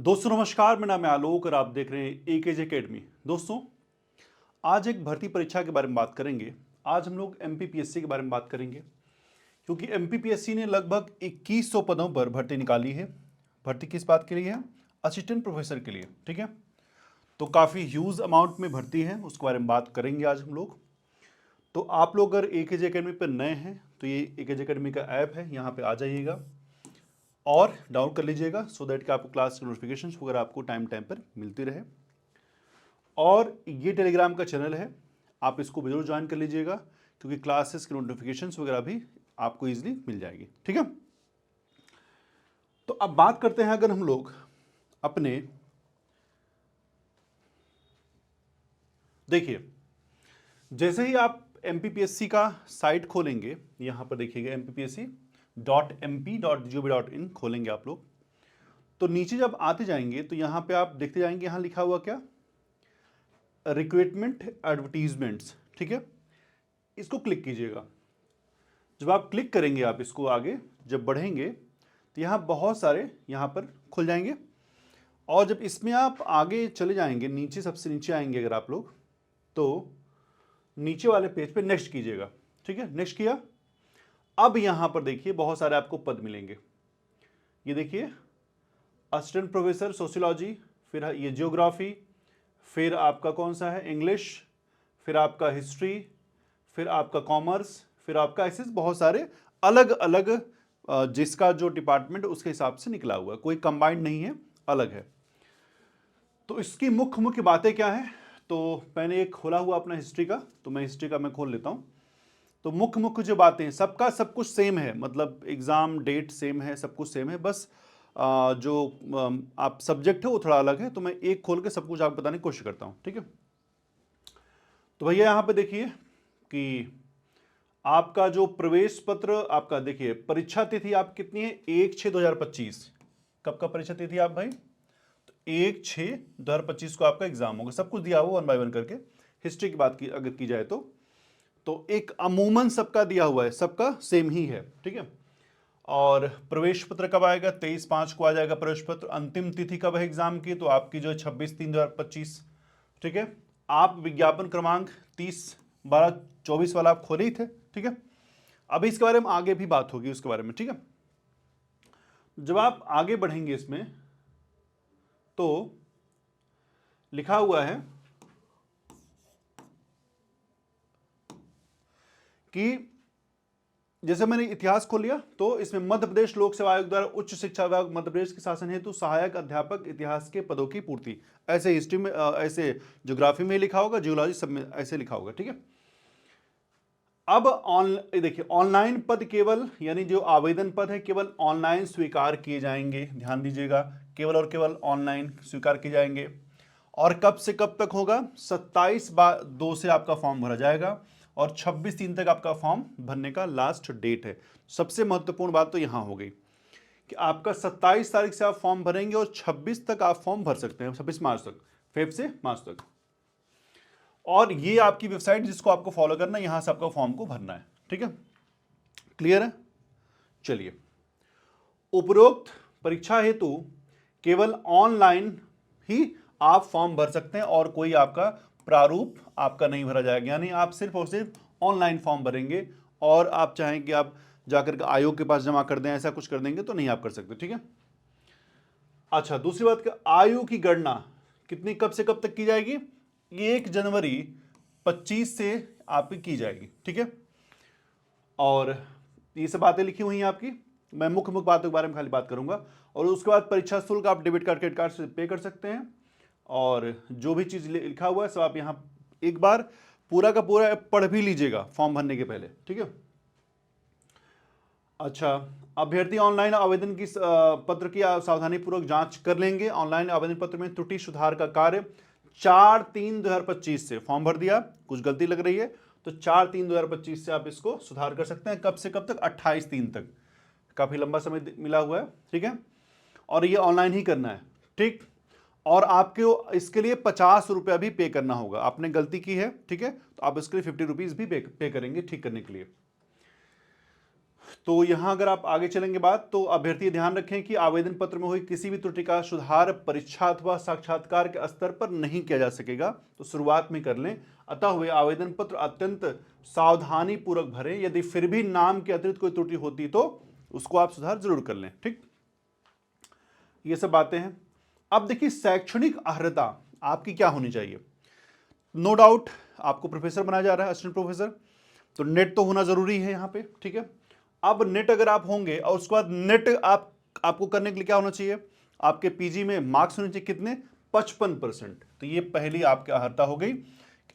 दोस्तों नमस्कार, मेरा नाम है आलोक और आप देख रहे हैं एकेजे एकेडमी। दोस्तों आज एक भर्ती परीक्षा के बारे में बात करेंगे। आज हम लोग एमपीपीएससी के बारे में बात करेंगे क्योंकि एमपीपीएससी ने लगभग 2100 पदों पर भर्ती निकाली है। भर्ती किस बात के लिए है? असिस्टेंट प्रोफेसर के लिए। ठीक है, तो काफ़ी ह्यूज अमाउंट में भर्ती है, उसके बारे में बात करेंगे आज हम लोग। तो आप लोग अगर एकेजे एकेडमी पर नए हैं तो ये एकेजे एकेडमी का ऐप है, यहाँ पर आ जाइएगा और डाउनलोड कर लीजिएगा सो दैट कि आपको क्लास की नोटिफिकेशन वगैरह आपको टाइम टाइम पर मिलती रहे। और ये टेलीग्राम का चैनल है, आप इसको भी जरूर ज्वाइन कर लीजिएगा क्योंकि क्लासेस की नोटिफिकेशन वगैरह भी आपको ईजिली मिल जाएगी। ठीक है, तो अब बात करते हैं अगर हम लोग अपने, देखिए जैसे ही आप एमपीपीएससी का साइट खोलेंगे, यहां पर देखिएगा mpsc.mp.gov.in खोलेंगे आप लोग, तो नीचे जब आते जाएंगे तो यहां पे आप देखते जाएंगे, यहां लिखा हुआ क्या, रिक्रूटमेंट एडवर्टीजमेंट्स। ठीक है, इसको क्लिक कीजिएगा। जब आप क्लिक करेंगे, आप इसको आगे जब बढ़ेंगे तो यहाँ बहुत सारे यहाँ पर खुल जाएंगे और जब इसमें आप आगे चले जाएंगे, नीचे सबसे नीचे आएंगे अगर आप लोग, तो नीचे वाले पेज पे नेक्स्ट कीजिएगा। ठीक है, नेक्स्ट किया। अब यहाँ पर देखिए बहुत सारे आपको पद मिलेंगे। ये देखिए असिस्टेंट प्रोफेसर सोशियोलॉजी, फिर ये जियोग्राफी, फिर आपका कौन सा है इंग्लिश, फिर आपका हिस्ट्री, फिर आपका कॉमर्स, फिर आपका ऐसे बहुत सारे अलग अलग जिसका जो डिपार्टमेंट उसके हिसाब से निकला हुआ है, कोई कंबाइंड नहीं है, अलग है। तो इसकी मुख्य मुख्य बातें क्या है, तो मैंने एक खोला हुआ अपना हिस्ट्री का, तो मैं हिस्ट्री का मैं खोल लेता हूँ। तो मुख्य मुख्य जो बातें हैं, सबका सब कुछ सेम है, मतलब एग्जाम डेट सेम है, सब कुछ सेम है, बस जो आप सब्जेक्ट है वो थोड़ा अलग है। तो मैं एक खोल के सब कुछ आपको बताने की कोशिश करता हूँ। ठीक है, तो भैया यहाँ पे देखिए कि आपका जो प्रवेश पत्र, आपका देखिए परीक्षा तिथि आप कितनी है, 1/6/2025। कब का परीक्षा तिथि आप भाई, तो 1/6/2025 को आपका एग्जाम होगा। सब कुछ दिया हुआ 1 बाय 1 करके। हिस्ट्री की बात की अगर की जाए तो एक अमूमन सबका दिया हुआ है, सबका सेम ही है। ठीक है, और प्रवेश पत्र कब आएगा, 23/5 को आ जाएगा प्रवेश पत्र। अंतिम तिथि कब है एग्जाम की, तो आपकी जो है 26/3/2025। ठीक है, आप विज्ञापन क्रमांक 30/12/24 वाला आप खोले ही थे। ठीक है, अभी इसके बारे में आगे भी बात होगी उसके बारे में। ठीक है, जब आप आगे बढ़ेंगे इसमें तो लिखा हुआ है कि जैसे मैंने इतिहास खोल लिया तो इसमें मध्य प्रदेश लोक सेवा आयोग द्वारा उच्च शिक्षा विभाग मध्य प्रदेश के शासन हेतु सहायक अध्यापक इतिहास के पदों की पूर्ति, ऐसे हिस्ट्री में ऐसे ज्योग्राफी में लिखा होगा, जियोलॉजी सब में ऐसे लिखा होगा। ठीक है, अब देखिए ऑनलाइन पद केवल, यानी जो आवेदन पद है केवल ऑनलाइन स्वीकार किए जाएंगे। ध्यान दीजिएगा, केवल और केवल ऑनलाइन स्वीकार किए जाएंगे। और कब से कब तक होगा, 27/2 से आपका फॉर्म भरा जाएगा और 26/3 तक आपका फॉर्म भरने का लास्ट डेट है। सबसे महत्वपूर्ण बात तो यहां हो गई कि आपका 27 तारीख से आप फॉर्म भरेंगे और 26 तक आप फॉर्म भर सकते हैं, 26 मार्च तक, फेब से मार्च तक। और ये आपकी वेबसाइट जिसको आपको फॉलो करना है, यहां से आपका फॉर्म को भरना है। ठीक है, क्लियर है? चलिए, उपरोक्त परीक्षा हेतु केवल ऑनलाइन ही आप फॉर्म भर सकते हैं और कोई आपका प्रारूप आपका नहीं भरा जाएगा, यानी आप सिर्फ और सिर्फ ऑनलाइन फॉर्म भरेंगे और आप चाहें कि आप जाकर के आयोग के पास जमा कर दें, ऐसा कुछ कर देंगे तो नहीं आप कर सकते। ठीक है, अच्छा दूसरी बात, आयु की गणना कितनी कब से कब तक की जाएगी, 1 जनवरी 25 से आपकी की जाएगी। ठीक है, और ये सब बातें लिखी हुई हैं आपकी, मैं मुख्य मुख्य बातों के बारे में खाली बात करूंगा। और उसके बाद परीक्षा शुल्क आप डेबिट कार्ड क्रेडिट कार्ड से पे कर सकते हैं और जो भी चीज़ लिखा हुआ है सब आप यहाँ एक बार पूरा का पूरा पढ़ भी लीजिएगा फॉर्म भरने के पहले। ठीक है, अच्छा अभ्यर्थी ऑनलाइन आवेदन की पत्र की सावधानी पूर्वक जांच कर लेंगे। ऑनलाइन आवेदन पत्र में त्रुटि सुधार का कार्य 4/3/2025 से फॉर्म भर दिया, कुछ गलती लग रही है तो 4/3/2025 से आप इसको सुधार कर सकते हैं। कब से कब तक, 28/3 तक, काफी लंबा समय मिला हुआ है। ठीक है, और ये ऑनलाइन ही करना है। ठीक, और आपको इसके लिए 50 रुपया भी पे करना होगा, आपने गलती की है। ठीक है, तो आप इसके लिए 50 रुपीज भी पे करेंगे ठीक करने के लिए। तो यहां अगर आप आगे चलेंगे बात, तो अभ्यर्थी ध्यान रखें कि आवेदन पत्र में हुई किसी भी त्रुटि का सुधार परीक्षा अथवा साक्षात्कार के स्तर पर नहीं किया जा सकेगा, तो शुरुआत में कर लें। अतः हुए आवेदन पत्र अत्यंत सावधानी पूर्वक भरें। यदि फिर भी नाम के अतिरिक्त कोई त्रुटि होती तो उसको आप सुधार जरूर कर लें। ठीक, ये सब बातें हैं। अब देखिए शैक्षणिक अर्हता आपकी क्या होनी चाहिए। नो डाउट आपको प्रोफेसर बनाया जा रहा है, असिस्टेंट प्रोफेसर, तो नेट तो होना जरूरी है यहाँ पे। ठीक है, अब नेट अगर आप होंगे और उसके बाद नेट आपको करने के लिए क्या होना चाहिए, आपके पीजी में मार्क्स होने चाहिए कितने, 55%। तो ये पहली आपकी अर्हता हो गई।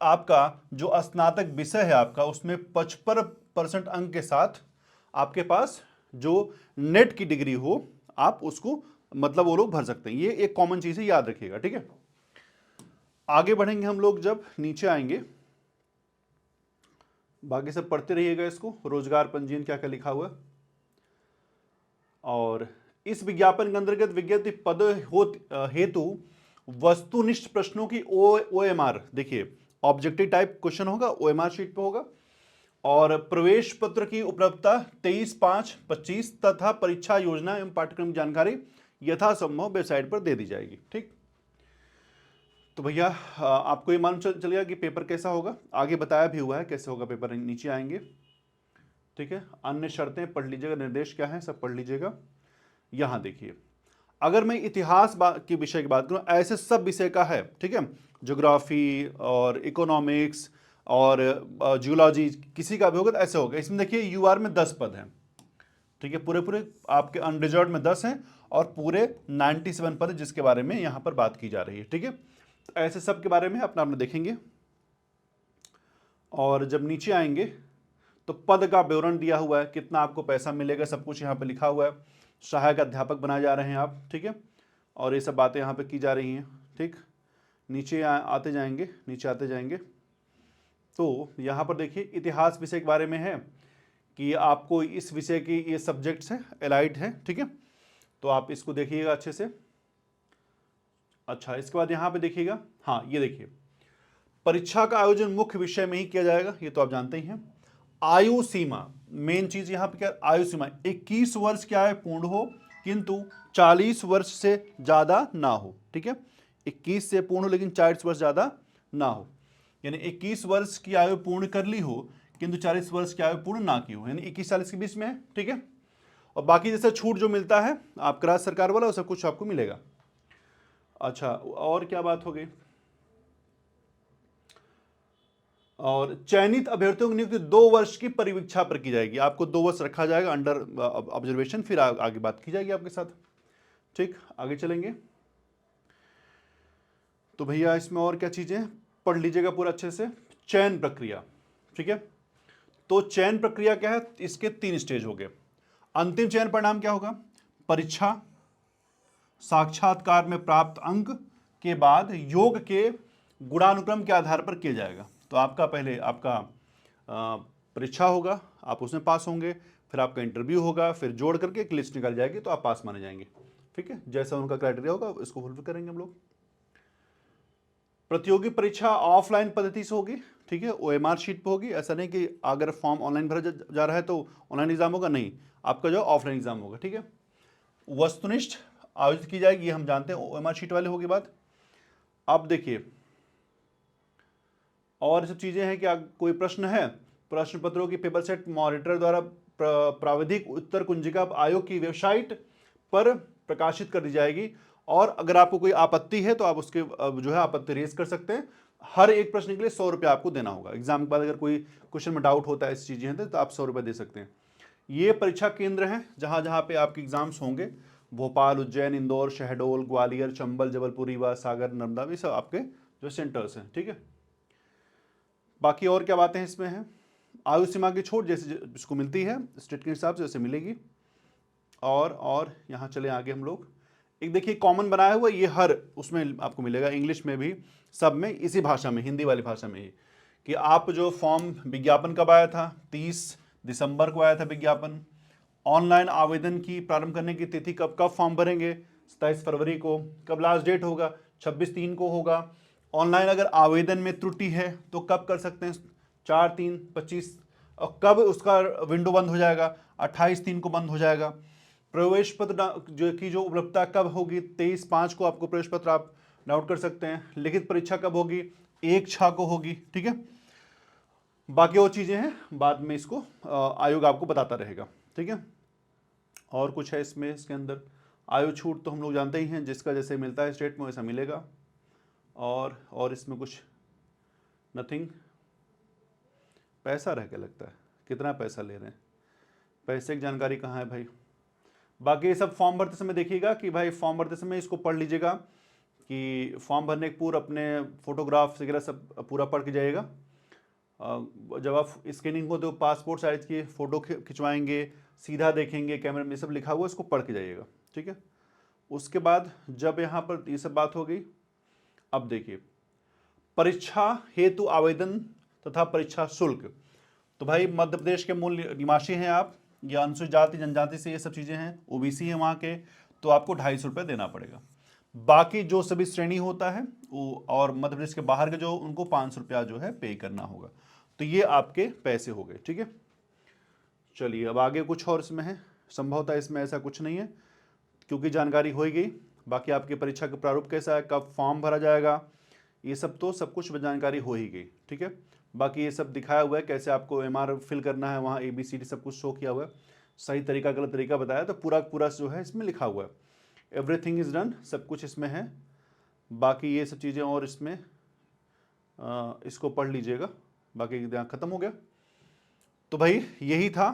आपका जो स्नातक विषय है आपका, उसमें 55% अंक के साथ आपके पास जो नेट की डिग्री हो, आप उसको मतलब वो लोग भर सकते हैं। ये एक कॉमन चीज है, याद रखिएगा। ठीक है, आगे बढ़ेंगे हम लोग, जब नीचे आएंगे बाकी सब पढ़ते रहिएगा इसको। रोजगार पंजीयन क्या क्या लिखा हुआ है, और इस विज्ञापन के अंतर्गत विज्ञप्ति पद हेतु वस्तुनिष्ठ प्रश्नों की OMR, देखिए ऑब्जेक्टिव टाइप क्वेश्चन होगा, OMR शीट पे होगा। और प्रवेश पत्र की उपलब्धता 23/5/25 तथा परीक्षा योजना एवं पाठ्यक्रम की जानकारी यथासंभव वेबसाइट पर दे दी जाएगी। ठीक, तो भैया आपको ये मालूम चल गया कि पेपर कैसा होगा, आगे बताया भी हुआ है कैसे होगा पेपर, नीचे आएंगे। ठीक है, अन्य शर्तें पढ़ लीजिएगा, निर्देश क्या है सब पढ़ लीजिएगा। यहां देखिए, अगर मैं इतिहास के विषय की बात करूं, ऐसे सब विषय का है। ठीक है, ज्योग्राफी और इकोनॉमिक्स और जियोलॉजी किसी का भी होगा तो ऐसे होगा। इसमें देखिए यूआर में 10 पद हैं। ठीक है, पूरे पूरे आपके अनरिजर्व में 10 हैं और पूरे 97 पद जिसके बारे में यहां पर बात की जा रही है। ठीक है, तो ऐसे सब के बारे में अपना अपना देखेंगे। और जब नीचे आएंगे तो पद का विवरण दिया हुआ है, कितना आपको पैसा मिलेगा, सब कुछ यहाँ पे लिखा हुआ है। सहायक अध्यापक बनाए जा रहे हैं आप। ठीक है, और ये सब बातें यहाँ पे की जा रही हैं। ठीक, नीचे आते जाएंगे, नीचे आते जाएंगे तो यहाँ पर देखिए इतिहास विषय के बारे में है कि आपको इस विषय की ये सब्जेक्ट्स हैं, एलाइड है। ठीक है, तो आप इसको देखिएगा अच्छे से। अच्छा, इसके बाद यहाँ पे देखिएगा, हाँ ये देखिए, परीक्षा का आयोजन मुख्य विषय में ही किया जाएगा, ये तो आप जानते ही हैं। आयु सीमा मेन चीज यहाँ पे क्या, आयु सीमा 21 वर्ष की आयु पूर्ण हो किंतु 40 वर्ष से ज्यादा ना हो। ठीक है, 21 से पूर्ण हो लेकिन 40 वर्ष ज्यादा ना हो, यानी 21 वर्ष की आयु पूर्ण कर ली हो किंतु 40 वर्ष की आयु पूर्ण ना की हो, यानी 21-40 के बीच में है। ठीक है, और बाकी जैसे छूट जो मिलता है आपका राज्य सरकार वाला, वो सब कुछ आपको मिलेगा। अच्छा, और क्या बात हो गई, और चयनित अभ्यर्थियों की नियुक्ति 2 वर्ष की परिवीक्षा पर की जाएगी। आपको 2 वर्ष रखा जाएगा अंडर ऑब्जर्वेशन, फिर आगे बात की जाएगी आपके साथ। ठीक, आगे चलेंगे तो भैया इसमें और क्या चीजें पढ़ लीजिएगा पूरा अच्छे से। चयन प्रक्रिया, ठीक है, तो चयन प्रक्रिया क्या है, इसके 3 स्टेज हो गए। अंतिम चयन परिणाम क्या होगा, परीक्षा साक्षात्कार में प्राप्त अंक के बाद योग के गुणानुक्रम के आधार पर किया जाएगा। तो आपका पहले आपका परीक्षा होगा, आप उसमें पास होंगे, फिर आपका इंटरव्यू होगा, फिर जोड़ करके एक लिस्ट निकल जाएगी तो आप पास माने जाएंगे। ठीक है, जैसा उनका क्राइटेरिया होगा इसको फुलफिल करेंगे हम लोग। प्रतियोगी परीक्षा ऑफलाइन पद्धति से होगी। ठीक है, OMR शीट पे होगी। ऐसा नहीं कि अगर फॉर्म ऑनलाइन भरा जा रहा है तो ऑनलाइन एग्जाम होगा, नहीं, आपका जो ऑफलाइन एग्जाम होगा। ठीक है, वस्तुनिष्ठ आयोजित की जाएगी, ये हम जानते हैं, OMR शीट वाले होगी बात। अब देखिए और सब चीजें हैं, क्या कोई प्रश्न है, प्रश्न पत्रों की पेपर सेट मॉनिटर द्वारा प्राविधिक उत्तर कुंजिका आयोग की वेबसाइट पर प्रकाशित कर दी जाएगी। और अगर आपको कोई आपत्ति है तो आप उसके जो है आपत्ति रेज कर सकते हैं। हर एक प्रश्न के लिए 100 रुपये आपको देना होगा। एग्जाम के बाद अगर कोई क्वेश्चन में डाउट होता है, ऐसी चीजें हैं तो आप 100 रुपये दे सकते हैं। ये परीक्षा केंद्र हैं जहां जहां पे आपके एग्जाम्स होंगे, भोपाल, उज्जैन, इंदौर, शहडोल, ग्वालियर, चंबल, जबलपुर, रीवा, सागर, नर्मदा, ये सब आपके जो सेंटर्स हैं। ठीक है, बाकी और क्या बातें इसमें हैं, आयु सीमा की छूट जैसे जिसको मिलती है स्टेट के हिसाब से जैसे मिलेगी। और यहाँ चले आगे हम लोग, एक देखिए कॉमन बनाया हुआ, ये हर उसमें आपको मिलेगा, इंग्लिश में भी, सब में, इसी भाषा में, हिंदी वाली भाषा में ही, कि आप जो फॉर्म विज्ञापन कब आया था, 30 दिसंबर को आया था विज्ञापन। ऑनलाइन आवेदन की प्रारंभ करने की तिथि कब फॉर्म भरेंगे, 27 फरवरी को। कब लास्ट डेट होगा, 26/3 को होगा। ऑनलाइन अगर आवेदन में त्रुटि है तो कब कर सकते हैं, 4/3/25। और कब उसका विंडो बंद हो जाएगा, 28/3 को बंद हो जाएगा। प्रवेश पत्र जो उपलब्धता कब होगी, 23/5 को आपको प्रवेश पत्र आप डाउनलोड कर सकते हैं। लिखित परीक्षा कब होगी, 1/6 को होगी, ठीक है। बाकी और चीज़ें हैं, बाद में इसको आयोग आपको बताता रहेगा, ठीक है। और कुछ है इसमें, इसके अंदर आयु छूट तो हम लोग जानते ही हैं, जिसका जैसे मिलता है स्टेट में वैसा मिलेगा। और इसमें कुछ नथिंग। पैसा रह के लगता है, कितना पैसा ले रहे हैं, पैसे की जानकारी कहाँ है भाई। बाकी ये सब फॉर्म भरते समय देखिएगा कि भाई फॉर्म भरते समय इसको पढ़ लीजिएगा कि फॉर्म भरने के पूर्व अपने फोटोग्राफ वगैरह सब पूरा पढ़ के जाइएगा। जब आप स्कैनिंग को तो पासपोर्ट साइज की फ़ोटो खिंचवाएंगे, सीधा देखेंगे कैमरे में, सब लिखा हुआ इसको पढ़ के जाइएगा, ठीक है। उसके बाद जब यहाँ पर ये सब बात हो गई, अब देखिए परीक्षा हेतु आवेदन तथा परीक्षा शुल्क। तो भाई मध्य प्रदेश के मूल निवासी हैं आप, या अनुसूचित जाति जनजाति से ये सब चीज़ें हैं, ओबीसी हैं वहाँ के, तो आपको 250 रुपये देना पड़ेगा। बाकी जो सभी श्रेणी होता है वो, और मध्य प्रदेश के बाहर के जो, उनको 500 रुपया जो है पे करना होगा। तो ये आपके पैसे हो गए, ठीक है। चलिए अब आगे कुछ और इसमें है, संभवतः इसमें ऐसा कुछ नहीं है क्योंकि जानकारी हो ही गई। बाकी आपकी परीक्षा का प्रारूप कैसा है, कब फॉर्म भरा जाएगा, ये सब तो सब कुछ जानकारी हो ही गई, ठीक है। बाकी ये सब दिखाया हुआ है कैसे आपको एमआर फिल करना है, वहाँ ABCD सब कुछ शो किया हुआ है, सही तरीका गलत तरीका बताया, तो पूरा जो है इसमें लिखा हुआ है, एवरीथिंग इज़ डन, सब कुछ इसमें है। बाकी ये सब चीज़ें और इसमें इसको पढ़ लीजिएगा, बाकी यहाँ ख़त्म हो गया। तो भाई यही था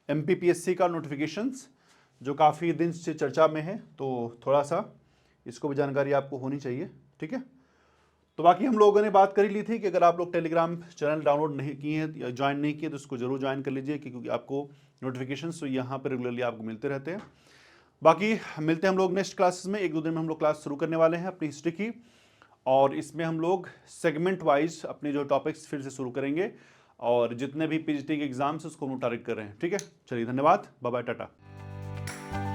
MPPSC का नोटिफिकेशंस, जो काफ़ी दिन से चर्चा में है, तो थोड़ा सा इसको भी जानकारी आपको होनी चाहिए, ठीक है। तो बाकी हम लोगों ने बात कर ही ली थी कि अगर आप लोग टेलीग्राम चैनल डाउनलोड नहीं किए हैं या ज्वाइन नहीं किए तो उसको जरूर ज्वाइन कर लीजिए, क्योंकि आपको नोटिफिकेशंस तो यहाँ पर रेगुलरली आपको मिलते रहते हैं। बाकी मिलते हैं हम लोग नेक्स्ट क्लासेस में, 1-2 दिन में हम लोग क्लास शुरू करने वाले हैं अपनी हिस्ट्री की, और इसमें हम लोग सेगमेंट वाइज अपने जो टॉपिक्स फिर से शुरू करेंगे, और जितने भी PGT के एग्जाम्स उसको हम टारगेट कर रहे हैं, ठीक है। चलिए धन्यवाद, बाय बाय, टाटा।